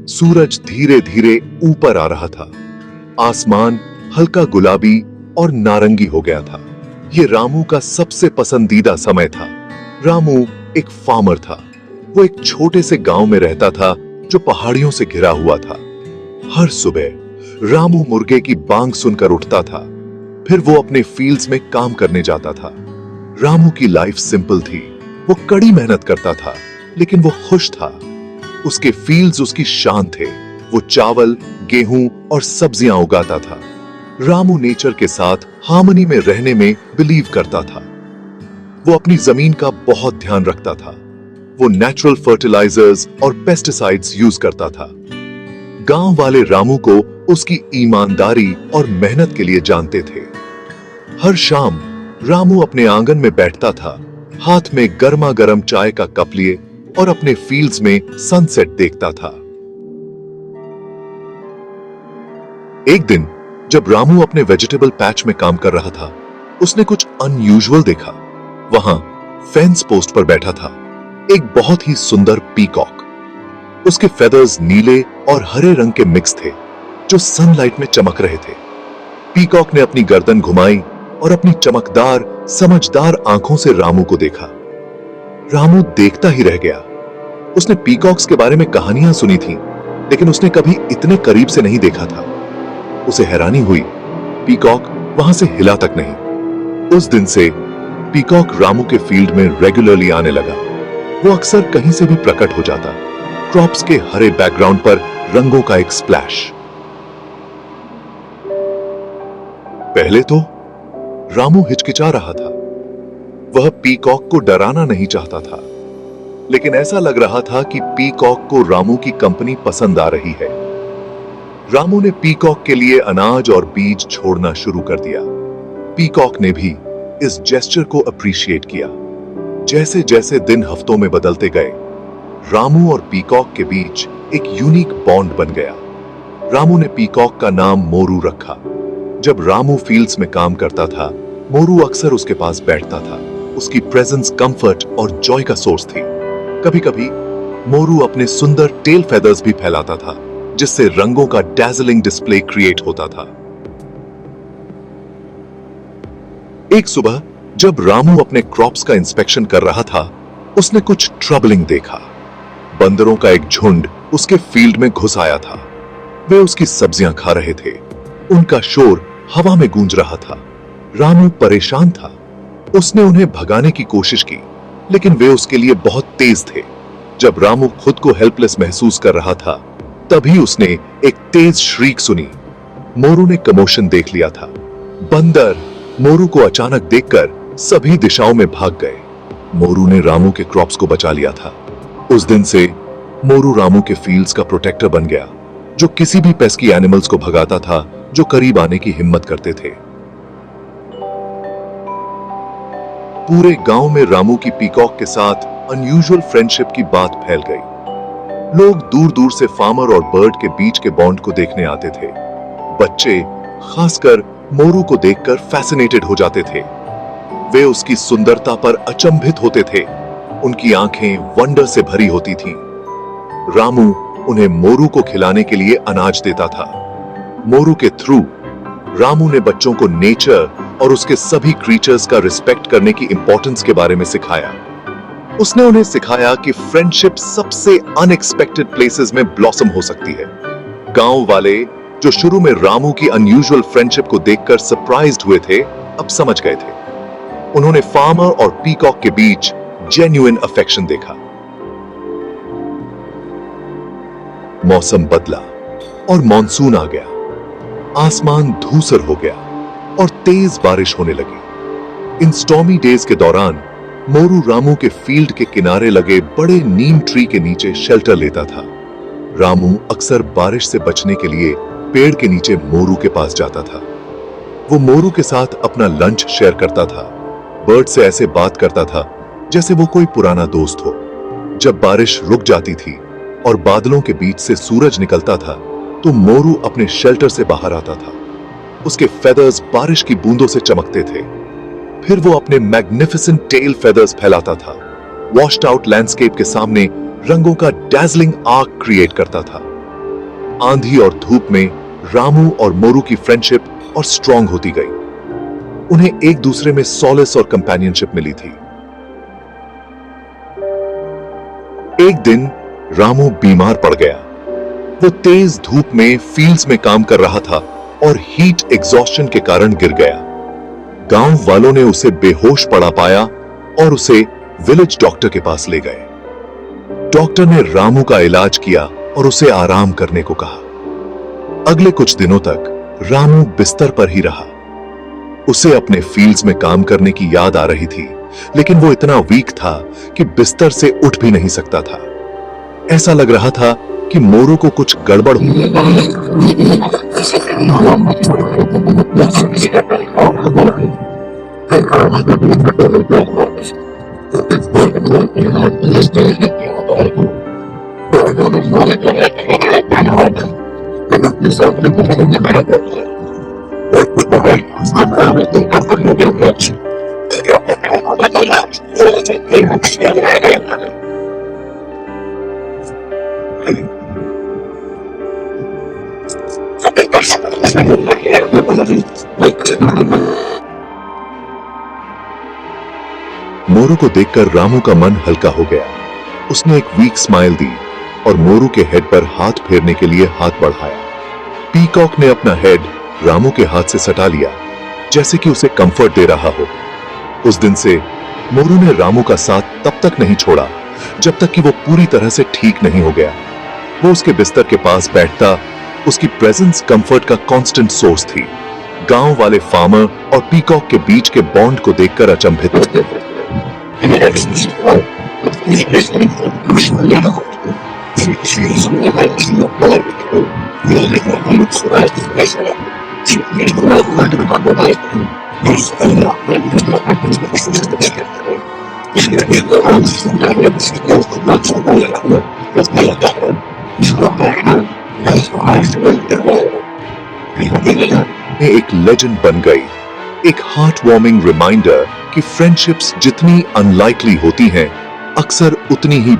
सूरज धीरे धीरे ऊपर आ रहा था। आसमान हल्का गुलाबी और नारंगी हो गया था। ये रामू का सबसे पसंदीदा समय था। रामू एक फार्मर था। वो एक छोटे से गांव में रहता था जो पहाड़ियों से घिरा हुआ था। हर सुबह रामू मुर्गे की बांग सुनकर उठता था। फिर वो अपने फील्ड्स में काम करने जाता था। रामू की लाइफ सिंपल थी। वो कड़ी मेहनत करता था, लेकिन वो खुश था। उसके फील्ड्स उसकी शान थे। वो चावल, गेहूं और सब्जियां उगाता था। रामू नेचर के साथ हार्मनी में रहने में बिलीव करता था। वो अपनी जमीन का बहुत ध्यान रखता था। वो नेचुरल फर्टिलाइजर्स और पेस्टिसाइड्स यूज करता था। गांव वाले रामू को उसकी ईमानदारी और मेहनत के लिए जानते थे। हर शाम रामू अपने आंगन में बैठता था, हाथ में गर्मा गर्म चाय का कप लिए और अपने फील्ड्स में सनसेट देखता था। एक दिन जब रामू अपने वेजिटेबल पैच में काम कर रहा था, उसने कुछ अनयूजुअल देखा। वहां फेंस पोस्ट पर बैठा था एक बहुत ही सुंदर पीकॉक। उसके फेदर्स नीले और हरे रंग के मिक्स थे जो सनलाइट में चमक रहे थे। पीकॉक ने अपनी गर्दन घुमाई और अपनी चमकदार, समझदार आंखों से रामू को देखा। रामू देखता ही रह गया। उसने पीकॉक्स के बारे में कहानियां सुनी थी, लेकिन उसने कभी इतने करीब से नहीं देखा था। उसे हैरानी हुई, पीकॉक वहां से हिला तक नहीं। उस दिन से पीकॉक रामू के फील्ड में रेगुलरली आने लगा। वो अक्सर कहीं से भी प्रकट हो जाता, क्रॉप्स के हरे बैकग्राउंड पर रंगों का एक स्प्लैश। पहले तो रामू हिचकिचा रहा था। वह पीकॉक को डराना नहीं चाहता था, लेकिन ऐसा लग रहा था कि पीकॉक को रामू की कंपनी पसंद आ रही है। रामू ने पीकॉक के लिए अनाज और बीज छोड़ना शुरू कर दिया। पीकॉक ने भी इस जेस्चर को अप्रिशिएट किया। जैसे जैसे दिन हफ्तों में बदलते गए, रामू और पीकॉक के बीच एक यूनिक बॉन्ड बन गया। रामू ने पीकॉक का नाम मोरू रखा। जब रामू फील्ड्स में काम करता था, मोरू अक्सर उसके पास बैठता था। उसकी प्रेजेंस कंफर्ट और जॉय का सोर्स थी। कभी कभी मोरू अपने सुंदर टेल फेदर्स भी फैलाता था, जिससे रंगों का डैज़लिंग डिस्प्ले क्रिएट होता था। एक सुबह जब रामू अपने क्रॉप्स का इंस्पेक्शन कर रहा था, उसने कुछ ट्रबलिंग देखा। बंदरों का एक झुंड उसके फील्ड में घुस आया था। वे उसकी सब्जियां खा रहे थे। उनका शोर हवा में गूंज रहा था। रामू परेशान था। उसने उन्हें भगाने की कोशिश की, लेकिन वे उसके लिए बहुत तेज थे। जब रामू खुद को हेल्पलेस महसूस कर रहा था, तभी उसने एक तेज श्रीक सुनी। मोरू ने कमोशन देख लिया था। बंदर मोरू को अचानक देखकर सभी दिशाओं में भाग गए। मोरू ने रामू के क्रॉप्स को बचा लिया था। उस दिन से मोरू रामू के फील्ड्स का प्रोटेक्टर बन गया, जो किसी भी पेस्की एनिमल्स को भगाता था जो करीब आने की हिम्मत करते थे। पूरे गांव में रामू की पीकॉक के साथ अनयूजुअल फ्रेंडशिप की बात फैल गई। लोग दूर दूर से फार्मर और बर्ड के बीच के बॉन्ड को देखने आते थे। बच्चे खासकर मोरू को देखकर फैसिनेटेड हो जाते थे। वे उसकी सुंदरता पर अचंभित होते थे। उनकी आंखें वंडर से भरी होती थीं। रामू उन्हें मोरू को खिलाने के लिए अनाज देता था। मोरू के थ्रू रामू ने बच्चों को नेचर और उसके सभी क्रीचर्स का रिस्पेक्ट करने की इंपॉर्टेंस के बारे में सिखाया। उसने उन्हें सिखाया कि फ्रेंडशिप सबसे अनएक्सपेक्टेड प्लेसेस में ब्लॉसम हो सकती है। गांव वाले जो शुरू में रामू की अनयूजुअल फ्रेंडशिप को देखकर सरप्राइज्ड हुए थे, अब समझ गए थे। उन्होंने फार्मर और पीकॉक के बीच जेन्युइन अफेक्शन देखा। मौसम बदला और मॉनसून आ गया। आसमान धूसर हो गया और तेज बारिश होने लगी। इन स्टॉर्मी डेज के दौरान मोरू रामू के फील्ड के किनारे लगे बड़े नीम ट्री के नीचे शेल्टर लेता था। रामू अक्सर बारिश से बचने के लिए पेड़ के नीचे मोरू के पास जाता था। वो मोरू के साथ अपना लंच शेयर करता था। बर्ड से ऐसे बात करता था जैसे वो कोई पुराना दोस्त हो। जब बारिश रुक जाती थी और बादलों के बीच से सूरज निकलता था, तो मोरू अपने शेल्टर से बाहर आता था। उसके फेदर्स बारिश की बूंदों से चमकते थे। फिर वो अपने मैग्निफिसेंट टेल फेदर्स फैलाता था। वॉश्ड आउट लैंडस्केप के सामने रंगों का डैज़लिंग आर्क क्रिएट करता था। आंधी और धूप में रामू और मोरू की फ्रेंडशिप और स्ट्रांग होती गई। उन्हें एक दूसरे में सॉलेस और कंपेनियनशिप मिली थी। एक दिन रामू बीमार पड़ गया। वो तेज धूप में फील्ड्स में काम कर रहा था और हीट एग्जॉस्शन के कारण गिर गया। गांव वालों ने उसे बेहोश पड़ा पाया और उसे विलेज डॉक्टर के पास ले गए। डॉक्टर ने रामू का इलाज किया और उसे आराम करने को कहा। अगले कुछ दिनों तक रामू बिस्तर पर ही रहा। उसे अपने फील्ड्स में काम करने की याद आ रही थी, लेकिन वो इतना वीक था कि बिस्तर से उठ भी नहीं सकता था। ऐसा लग रहा था कि मोरू को कुछ गड़बड़ हुई। मोरू को देखकर रामू का मन हल्का हो गया। उसने एक वीक स्माइल दी और मोरू के हेड पर हाथ फेरने के लिए हाथ बढ़ाया। पीकॉक ने अपना हेड रामू के हाथ से सटा लिया, जैसे कि उसे कंफर्ट दे रहा हो। उस दिन से मोरू ने रामू का साथ तब तक नहीं छोड़ा जब तक कि वो पूरी तरह से ठीक नहीं हो गया। वो उसके बिस्तर के पास बैठता। उसकी प्रेजेंस कंफर्ट का कांस्टेंट सोर्स थी। गांव वाले फार्मर और पीकॉक के बीच के बॉन्ड को देखकर अचंभित थे। एक लेजेंड बन गई, एक हार्ट वार्मिंग रिमाइंडर कि फ्रेंडशिप्स जितनी अनलाइकली होती हैं, अक्सर उतनी ही